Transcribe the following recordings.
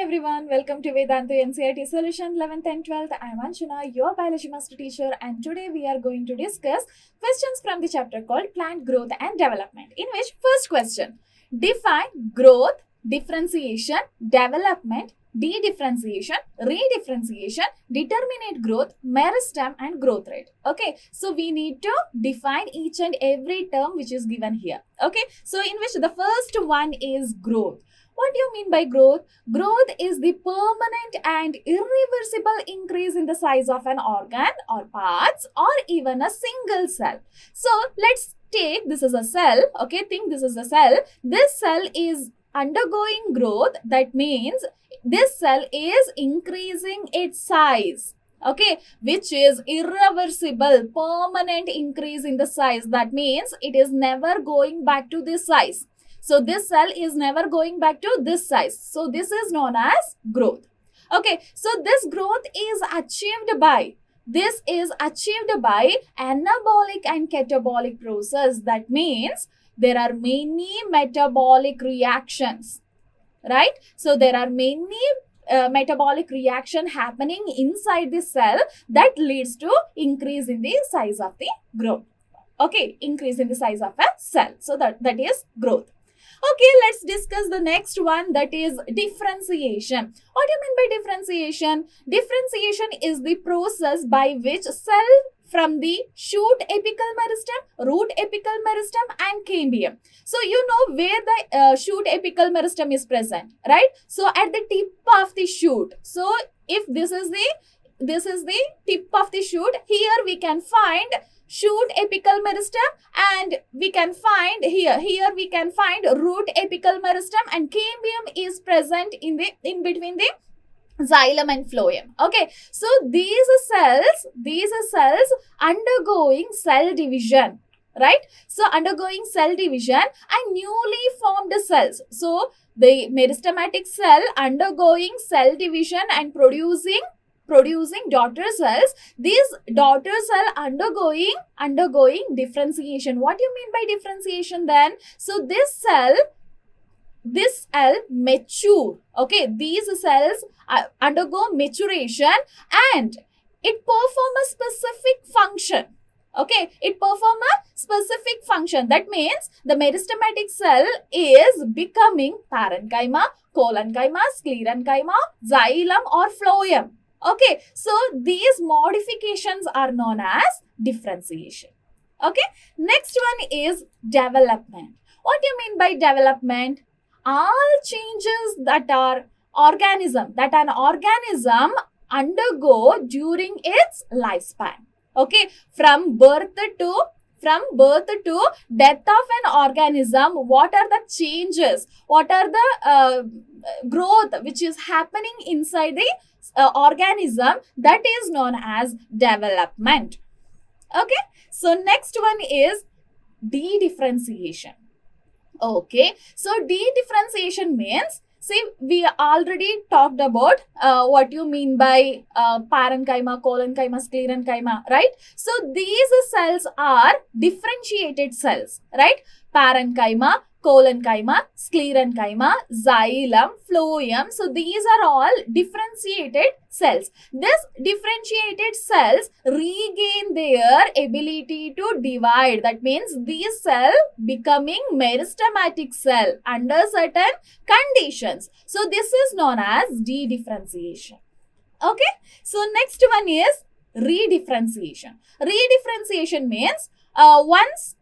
everyone, welcome to Vedantu NCERT Solutions 11th and 12th. I am Anshana, your biology master teacher, and today we are going to discuss questions from the chapter called Plant Growth and Development, in which first question, define growth, differentiation, development, de-differentiation, redifferentiation, determinate growth, meristem and growth rate. Okay, so we need to define each and every term which is given here. Okay, so in which the first one is growth. What do you mean by growth? Growth is the permanent and irreversible increase in the size of an organ or parts or even a single cell. So let's take this is a cell. Okay, think this is a cell. This cell is undergoing growth. That means this cell is increasing its size. Okay, which is irreversible, permanent increase in the size. That means it is never going back to this size. So this cell is never going back to this size. So this is known as growth. Okay, so this growth is achieved by anabolic and catabolic process. That means there are many metabolic reactions, right? So there are many metabolic reaction happening inside the cell that leads to increase in the size of the growth. Okay, increase in the size of a cell. So that is growth. Okay, let's discuss the next one, that is differentiation. What do you mean by differentiation? Differentiation is the process by which cell from the shoot apical meristem, root apical meristem and cambium. So you know where the shoot apical meristem is present, right? So at the tip of the shoot. So if this is the tip of the shoot, here we can find shoot apical meristem and we can find here we can find root apical meristem, and cambium is present in between the xylem and phloem. Okay, so these cells undergoing cell division, right? So undergoing cell division and newly formed cells. So the meristematic cell undergoing cell division and producing daughter cells. These daughter cell undergoing differentiation. What do you mean by differentiation then? So this cell mature. Okay, these cells undergo maturation and it perform a specific function. Okay, it perform a specific function. That means the meristematic cell is becoming parenchyma, collenchyma, sclerenchyma, xylem or phloem. Okay, so these modifications are known as differentiation. Okay, next one is development. What do you mean by development? All changes that an organism undergo during its lifespan. Okay, from birth to death of an organism, what are the changes? What are the growth which is happening inside the organism? That is known as development. Okay, so next one is de-differentiation. Okay, so de-differentiation means, see, we already talked about what you mean by parenchyma, collenchyma, sclerenchyma, right? So these cells are differentiated cells, right? Parenchyma, collenchyma, sclerenchyma, xylem, phloem. So these are all differentiated cells. These differentiated cells regain their ability to divide. That means these cells becoming meristematic cell under certain conditions. So this is known as de-differentiation. Okay, so next one is redifferentiation. Redifferentiation means once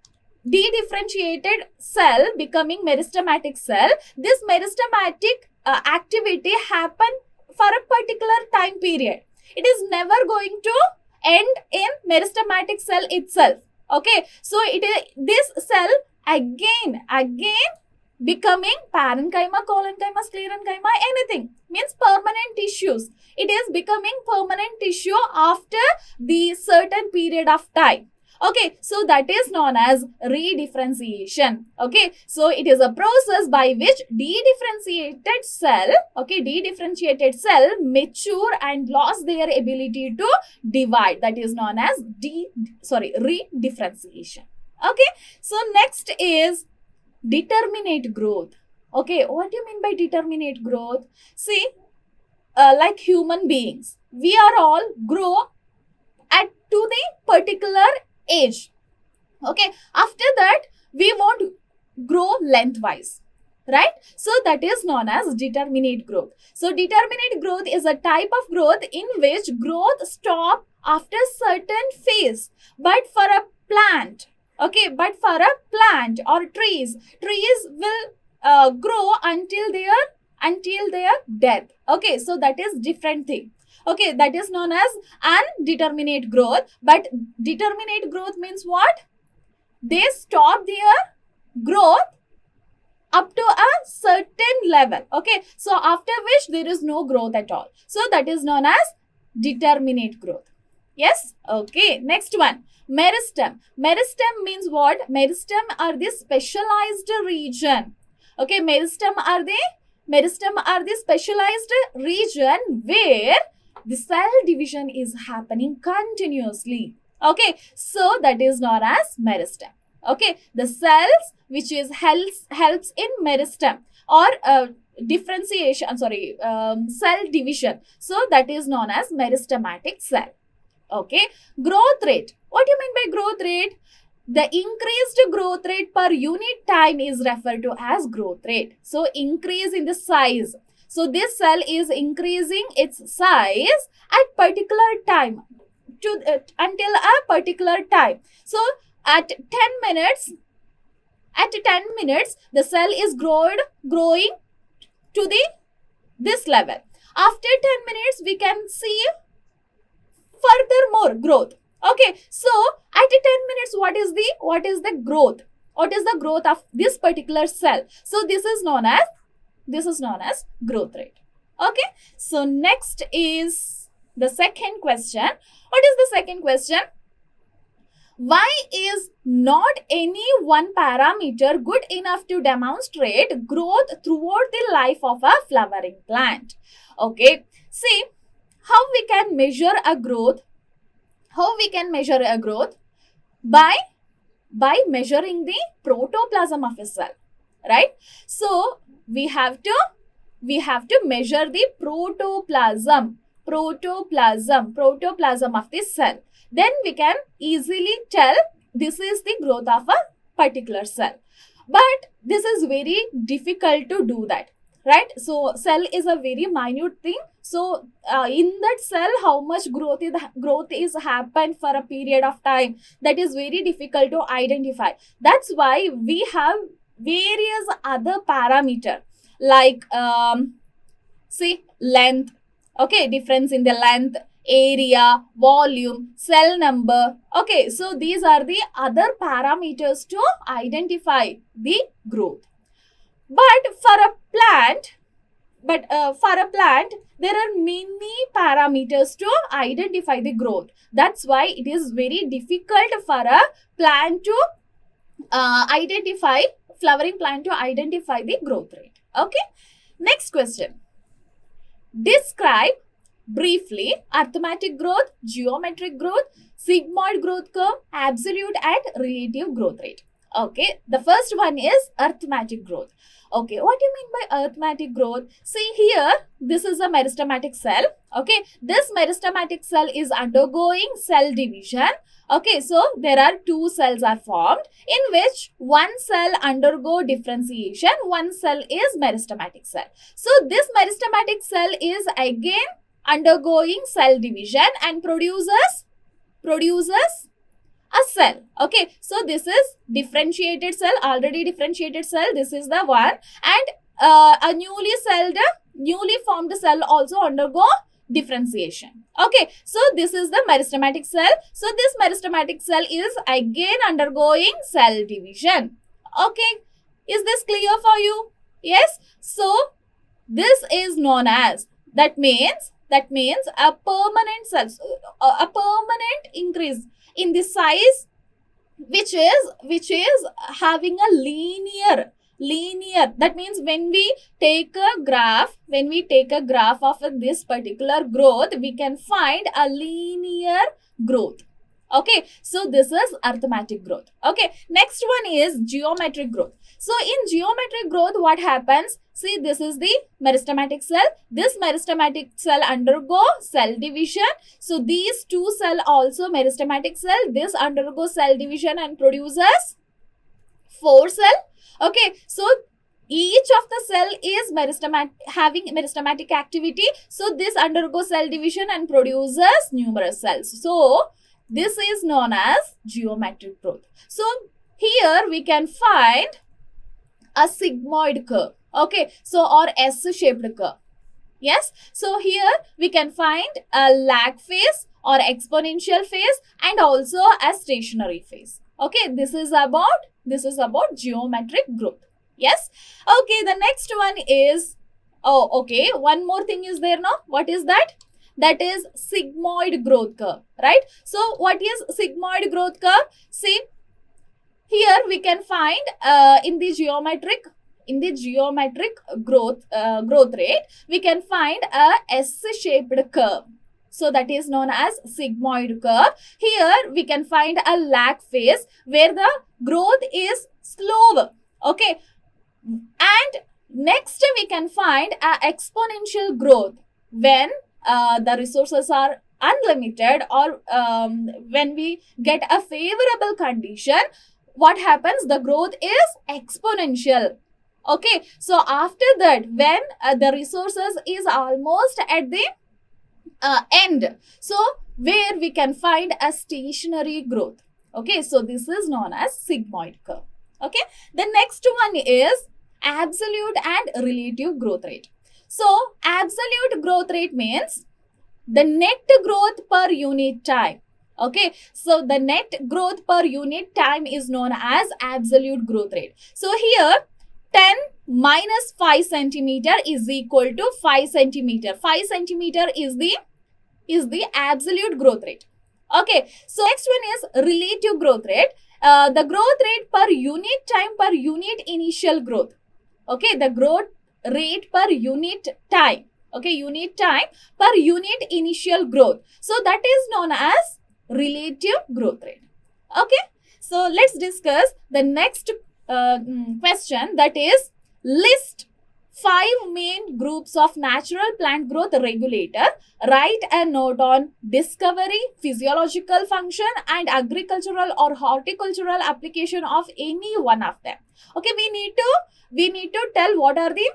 de-differentiated cell becoming meristematic cell, this meristematic activity happen for a particular time period. It is never going to end in meristematic cell itself. Okay, so it is this cell again becoming parenchyma, collenchyma, sclerenchyma, anything, means permanent tissues. It is becoming permanent tissue after the certain period of time. Okay, so that is known as redifferentiation. Okay, so it is a process by which de-differentiated cell mature and lost their ability to divide. That is known as redifferentiation. Okay, so next is determinate growth. Okay, what do you mean by determinate growth? See, like human beings, we are all grow at to the particular age. Okay, after that we won't grow lengthwise, right? So that is known as determinate growth. So determinate growth is a type of growth in which growth stop after certain phase. But for a plant, okay, but for a plant or trees will grow until their death. Okay, so that is different thing. Okay, that is known as undeterminate growth. But determinate growth means what? They stop their growth up to a certain level. Okay, so after which there is no growth at all. So that is known as determinate growth. Yes? Okay, next one. Meristem. Meristem means what? Meristem are the specialized region. Okay, meristem are the specialized region where the cell division is happening continuously. Okay, so that is known as meristem. Okay, the cells which is helps in meristem or differentiation, cell division. So that is known as meristematic cell. Okay, growth rate. What do you mean by growth rate? The increased growth rate per unit time is referred to as growth rate. So increase in the size. So this cell is increasing its size at particular time until a particular time. So at 10 minutes, the cell is growing to this level. After 10 minutes, we can see further more growth. Okay, so at 10 minutes, what is the growth? What is the growth of this particular cell? So this is known as growth rate. Okay, so next is the second question. What is the second question? Why is not any one parameter good enough to demonstrate growth throughout the life of a flowering plant? Okay, see how we can measure a growth. How we can measure a growth? By measuring the protoplasm of a cell, right? So we have to measure the protoplasm of the cell. Then we can easily tell this is the growth of a particular cell. But this is very difficult to do that, right? So cell is a very minute thing. So in that cell, how much growth is happened for a period of time, that is very difficult to identify. That's why we have various other parameter like see length. Okay, difference in the length, area, volume, cell number. Okay, so these are the other parameters to identify the growth. But for a plant, there are many parameters to identify the growth. That's why it is very difficult for a plant to flowering plant to identify the growth rate. Okay, next question. Describe briefly arithmetic growth, geometric growth, sigmoid growth curve, absolute and relative growth rate. Okay, the first one is arithmetic growth. Okay, what do you mean by arithmetic growth? See here, this is a meristematic cell. Okay, this meristematic cell is undergoing cell division. Okay, so there are two cells are formed in which one cell undergo differentiation, one cell is meristematic cell. So this meristematic cell is again undergoing cell division and produces a cell. Okay, so this is differentiated cell, already differentiated cell. This is the one, and a newly formed cell also undergo differentiation. Okay, so this is the meristematic cell. So this meristematic cell is again undergoing cell division. Okay, is this clear for you? Yes. So this is known as, that means a permanent cell, a permanent increase in the size which is having a linear. That means when we take a graph of this particular growth, we can find a linear growth. Okay, so this is arithmetic growth. Okay, next one is geometric growth. So in geometric growth, what happens? See, this is the meristematic cell. This meristematic cell undergo cell division. So these two cell also meristematic cell. This undergoes cell division and produces 4 cell. Okay, so each of the cell is having meristematic activity. So this undergoes cell division and produces numerous cells. So this is known as geometric growth. So here we can find a sigmoid curve. Okay, so or S-shaped curve. Yes, so here we can find a lag phase or exponential phase and also a stationary phase. Okay, this is about geometric growth. Yes. Okay, the next one is, okay, one more thing is there now. What is that? That is sigmoid growth curve, right? So what is sigmoid growth curve? See, here we can find in the geometric growth rate, we can find a S-shaped curve. So that is known as sigmoid curve. Here we can find a lag phase where the growth is slower. Okay, and next we can find a exponential growth when the resources are unlimited, or when we get a favorable condition. What happens? The growth is exponential. Okay, so after that, when the resources is almost at the end, so where we can find a stationary growth. Okay, so this is known as sigmoid curve. Okay, the next one is absolute and relative growth rate. So absolute growth rate means the net growth per unit time. Okay, so the net growth per unit time is known as absolute growth rate. So here 10 minus 5 centimeter is equal to 5 centimeter. 5 centimeter is the absolute growth rate. Okay, so next one is relative growth rate. The growth rate per unit time per unit initial growth. Okay, the growth rate per unit time. Okay, unit time per unit initial growth. So that is known as relative growth rate. Okay, so let's discuss the next question, that is list 5 main groups of natural plant growth regulator. Write a note on discovery, physiological function and agricultural or horticultural application of any one of them. Okay, we need to tell what are the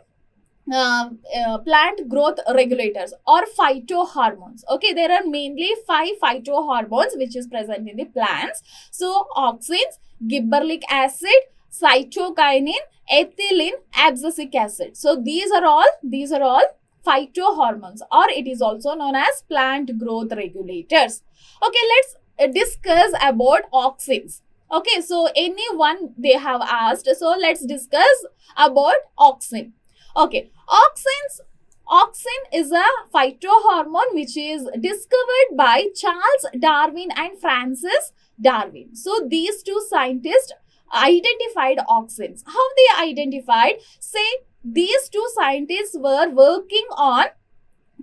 plant growth regulators or phytohormones. Okay, there are mainly 5 phytohormones which is present in the plants. So auxins, gibberellic acid, cytokinin, ethylene, abscisic acid. So these are all phytohormones, or it is also known as plant growth regulators. Okay, let's discuss about auxins. Okay, so anyone they have asked, so let's discuss about auxin. Okay, auxin is a phytohormone which is discovered by Charles Darwin and Francis Darwin. So these two scientists identified auxins. How they identified? Say these two scientists were working on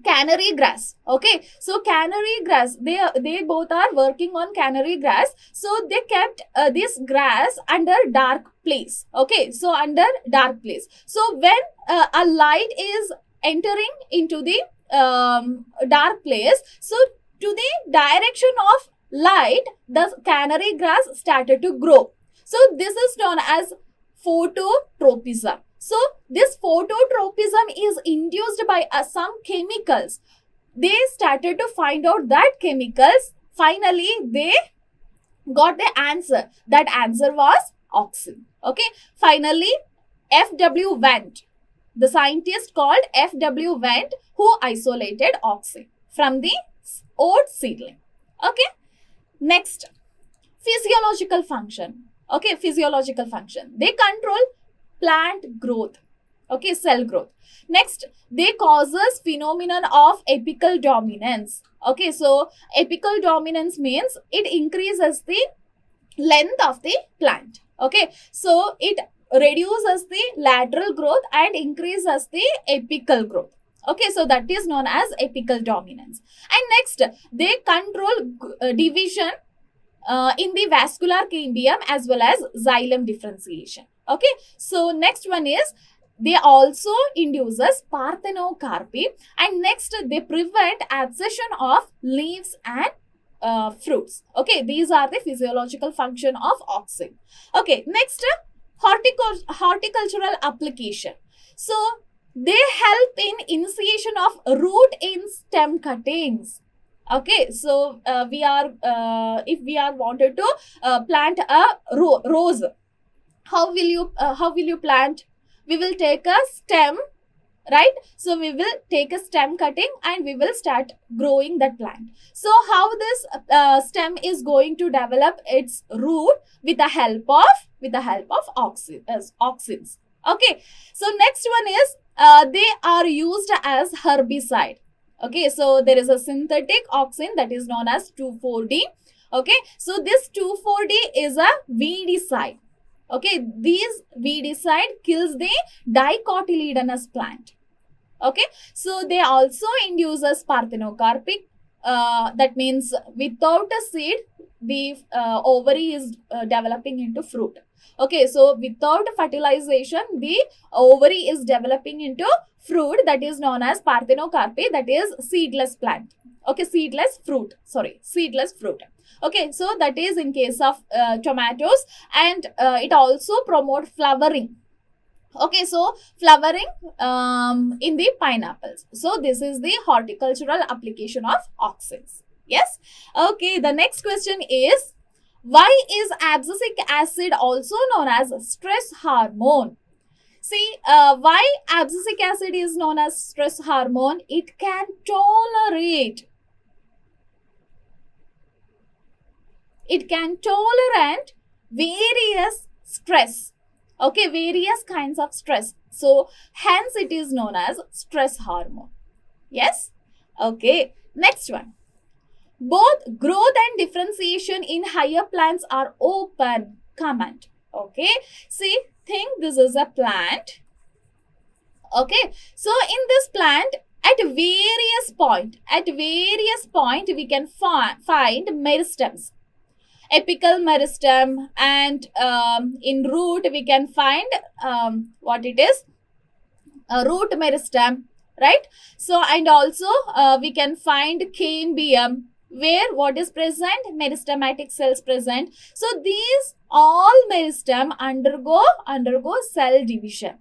canary grass. Okay, so canary grass, they both are working on canary grass. So they kept this grass under dark place. Okay, so under dark place. So when a light is entering into the dark place, so to the direction of light, the canary grass started to grow. So this is known as phototropism. So this phototropism is induced by some chemicals. They started to find out that chemicals. Finally, they got the answer. That answer was auxin. Okay. Finally, F.W. Wendt, the scientist called F.W. Wendt, who isolated auxin from the oat seedling. Okay. Next, physiological function. Okay, physiological function. They control plant growth. Okay, cell growth. Next, they causes phenomenon of apical dominance. Okay, so apical dominance means it increases the length of the plant. Okay, so it reduces the lateral growth and increases the apical growth. Okay, so that is known as apical dominance. And next, they control division in the vascular cambium as well as xylem differentiation. Okay, so next one is they also induces parthenocarpy, and next they prevent abscission of leaves and fruits. Okay, these are the physiological function of auxin. Okay, next horticultural application. So they help in initiation of root in stem cuttings. Okay, so we are if we are wanted to plant a rose, how will you plant? We will take a stem, right? So we will take a stem cutting and we will start growing that plant. So how this stem is going to develop its root? With the help of auxins. Okay, so next one is they are used as herbicide. Okay, so there is a synthetic auxin that is known as 2,4-D. Okay, so this 2,4-D is a weedicide. Okay, these weedicide kills the dicotyledonous plant. Okay, so they also induces parthenocarpic. That means without a seed, the ovary is developing into fruit. Okay, so without fertilization, the ovary is developing into fruit, that is known as parthenocarpy, that is seedless plant. Okay, seedless fruit. Okay, so that is in case of tomatoes, and it also promotes flowering. Okay, so flowering in the pineapples. So this is the horticultural application of auxins. Yes. Okay, the next question is, why is abscisic acid also known as stress hormone? See, why abscisic acid is known as stress hormone? It can tolerate various stress. Okay, various kinds of stress. So hence it is known as stress hormone. Yes. Okay, next one. Both growth and differentiation in higher plants are open. Comment. Okay, see, think this is a plant. Okay, so in this plant, at various point we can find meristems. Apical meristem, and in root we can find what it is, a root meristem, right? So and also we can find cambium, where what is present? Meristematic cells present. So these all meristem undergo cell division.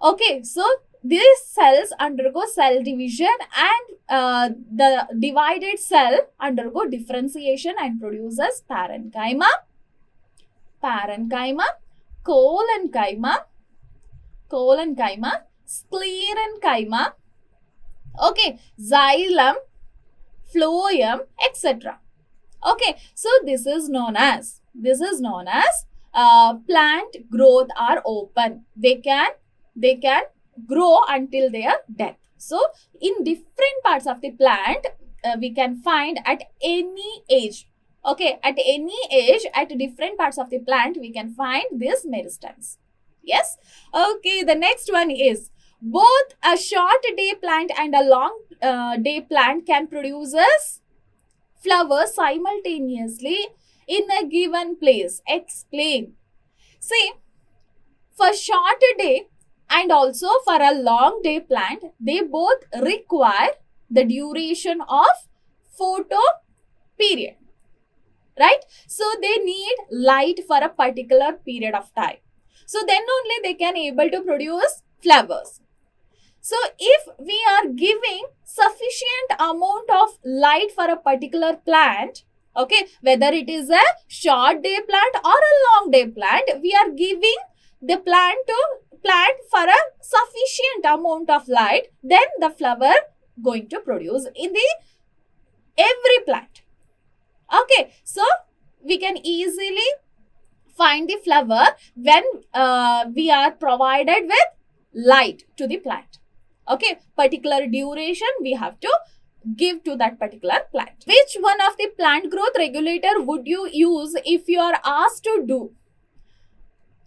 Okay, so these cells undergo cell division, and the divided cell undergo differentiation and produces parenchyma, collenchyma, sclerenchyma, okay, xylem, phloem, etc. Okay, so this is known as plant growth are open. They can grow until their death. So in different parts of the plant, we can find at any age. Okay, at any age, at different parts of the plant, we can find these meristems. Yes. Okay, the next one is, both a short day plant and a long day plant can produce flowers simultaneously in a given place. Explain. See, for short day and also for a long day plant, they both require the duration of photo period, right? So they need light for a particular period of time. So then only they can able to produce flowers. So if we are giving sufficient amount of light for a particular plant, okay, whether it is a short day plant or a long day plant, we are giving the plant for a sufficient amount of light, then the flower going to produce in the every plant. Okay, so we can easily find the flower when we are provided with light to the plant. Okay, particular duration we have to give to that particular plant. Which one of the plant growth regulator would you use if you are asked to do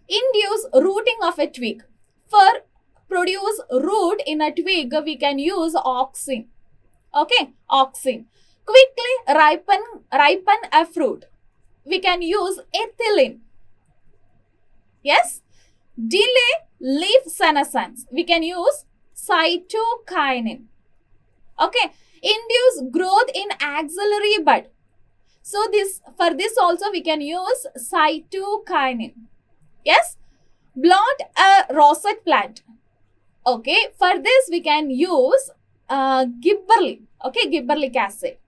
induce rooting of a twig? For produce root in a twig, we can use auxin. Okay, auxin. quickly ripen a fruit, we can use ethylene. Yes. Delay leaf senescence, we can use cytokinin. Okay. Induce growth in axillary bud. So for this also we can use cytokinin. Yes. Blunt a rosette plant. Okay. For this we can use gibberellic. Okay. Gibberellic acid.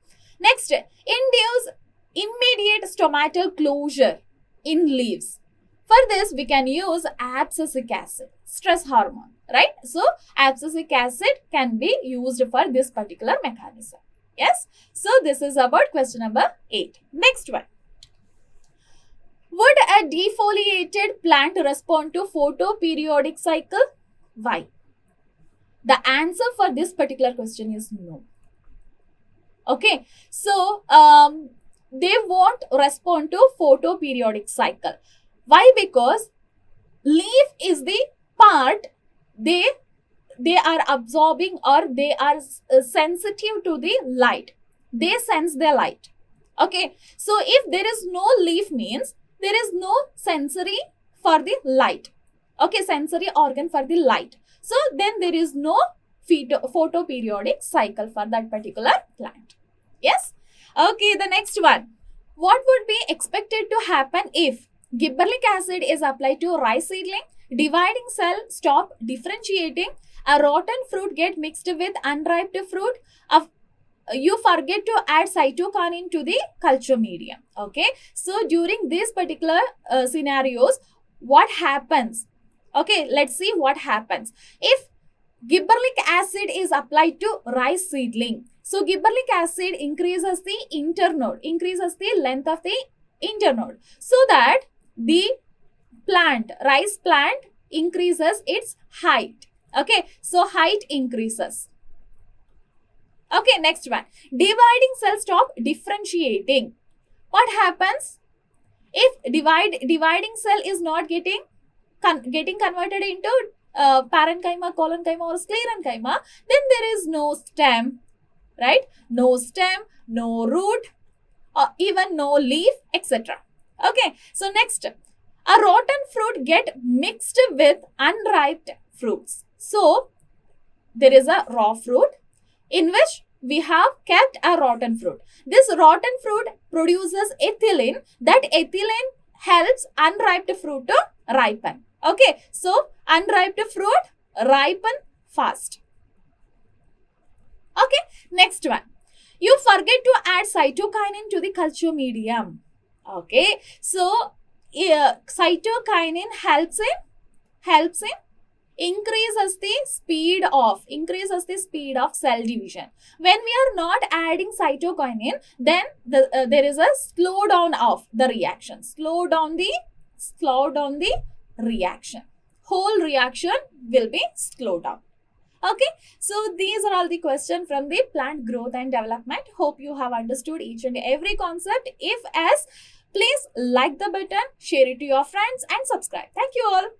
Next, induce immediate stomatal closure in leaves. For this, we can use abscisic acid, stress hormone, right? So, abscisic acid can be used for this particular mechanism. Yes? So, this is about question number 8. Next one. Would a defoliated plant respond to photoperiodic cycle? Why? The answer for this particular question is no. Okay, so they won't respond to photoperiodic cycle. Why? Because leaf is the part they are absorbing, or they are sensitive to the light. They sense the light. Okay, so if there is no leaf means there is no sensory for the light. Okay, sensory organ for the light. So then there is no photoperiodic cycle for that particular plant. Yes. Okay, the next one. What would be expected to happen if gibberellic acid is applied to rice seedling, dividing cell stop differentiating, a rotten fruit get mixed with unripe fruit, you forget to add cytokinin to the culture medium. Okay, so during these particular scenarios, what happens? Okay, let's see what happens if gibberellic acid is applied to rice seedling. So gibberellic acid increases the internode, increases the length of the internode, so that the plant, rice plant, increases its height. Okay, so height increases. Okay, next one. Dividing cell stop differentiating. What happens if dividing cell is not getting converted into parenchyma, collenchyma, or sclerenchyma? Then there is no stem, right? No stem, no root, or even no leaf, etc. Okay, so next, a rotten fruit get mixed with unripe fruits. So there is a raw fruit in which we have kept a rotten fruit. This rotten fruit produces ethylene. That ethylene helps unripe fruit to ripen. Okay, so unripe fruit ripen fast. Okay, next one. You forget to add cytokinin to the culture medium. Okay, so cytokinin helps in increases the speed of cell division. When we are not adding cytokinin, then there is a slowdown of the reaction. Slow down the reaction. Whole reaction will be slowed down. Okay, so these are all the questions from the plant growth and development. Hope you have understood each and every concept. If as, please like the button, share it to your friends and subscribe. Thank you all.